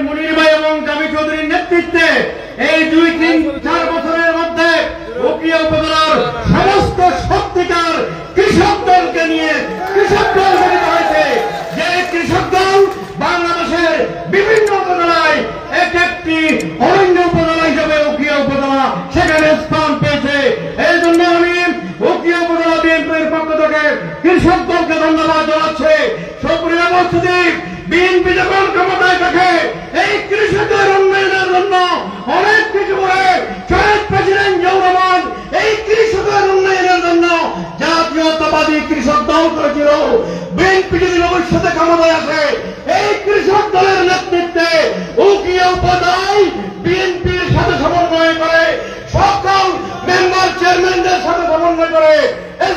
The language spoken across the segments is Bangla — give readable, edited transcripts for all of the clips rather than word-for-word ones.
মুনির ভাই এবং কামি চৌধুরীর নেতৃত্বে এই 2-3-4 বছরের মধ্যে উকিয়া উপজেলার সমস্ত সত্যিকার কৃষক দলকে নিয়ে কৃষক দল গঠিত হয়েছে। যে কৃষক দল বাংলাদেশের বিভিন্ন উপজেলায় একটি অরণ্য উপজেলা হিসেবে উকিয়া উপজেলা সেখানে স্থান পেয়েছে। এই জন্য আমি উকিয়া উপজেলা বিএনপির পক্ষ থেকে কৃষক দলকে ধন্যবাদ জানাচ্ছি। সুপ্রিয় উপস্থিতি, বিএনপি যখন ক্ষমতায় থাকে এই কৃষকের উন্নয়নের জন্য অনেক কিছু করে শহীদ প্রেসিডেন্ট জিয়াউর রহমান এই কৃষকের উন্নয়নের জন্য জাতীয়তাবাদী কৃষক দল করেছিল। বিএনপি যদি ভবিষ্যতে ক্ষমতায় আসে এই কৃষক দলের নেতৃত্বে উকিয়া উপজেলায় বিএনপির সাথে সমন্বয় করে সকল মেম্বার চেয়ারম্যানদের সাথে সমন্বয় করে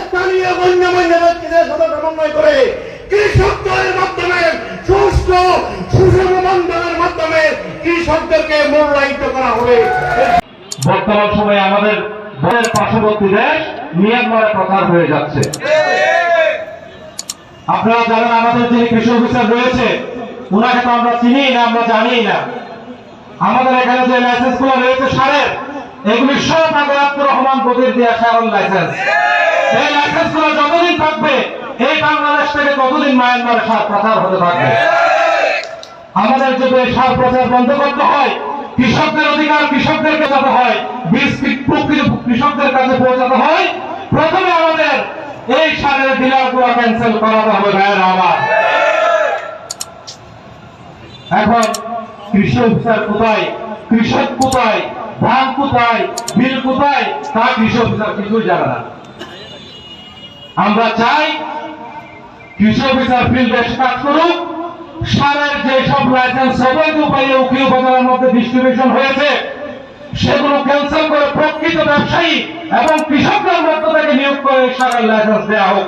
স্থানীয় গণ্যমান্য ব্যক্তিদের সাথে সমন্বয় করে কৃষক দলের মাধ্যমে সুষ্ঠু সুষম বন্ধনের মাধ্যমে কৃষকদেরকে মূল্যায়িত করা হবে। বর্তমান সময়ে আমাদের পার্শ্ববর্তী দেশ মিয়ানমারে প্রচার হয়ে যাচ্ছে। আপনারা জানেন আমাদের যিনি কৃষি অফিসার রয়েছে উনাকে তো আমরা চিনি না, আমরা জানি না। আমাদের এখানে যে লাইসেন্স গুলো রয়েছে সারের, এগুলি সব আগে আব্দুর রহমান বদির দেয়া সারের লাইসেন্স। এই লাইসেন্স গুলো যতদিন থাকবে এই বাংলাদেশ থেকে ততদিন মায়ানমারে সার প্রচার হতে থাকবে। আমাদের যদি সার প্রচার বন্ধ করতে হয়, কৃষকদের অধিকার কৃষকদেরকে যাতে হয়, বীজ প্রকৃত কৃষকদের কাছে পৌঁছাতে হয়, প্রথমে আমাদের এই সারের ডিলারগুলো ক্যান্সেল করাতে হবে। ভাইয়েরা আমার, এখন কৃষি অফিসার কোথায়, কৃষক কোথায়, ধান কোথায়, বিল কোথায়, তা কৃষি অফিসার কিছুই জানে না। আমরা চাই কৃষি অফিসার ফিল্ড এসে কাজ করুক, সারের যে সব লাইসেন্স অবৈধ উপায়ে উকিল উপজেলার মধ্যে ডিস্ট্রিবিউশন হয়েছে সেগুলো ক্যান্সেল করে প্রকৃত ব্যবসায়ী এবং কৃষকদের মধ্য থেকে নিয়োগ করে সারের লাইসেন্স দেওয়া হোক।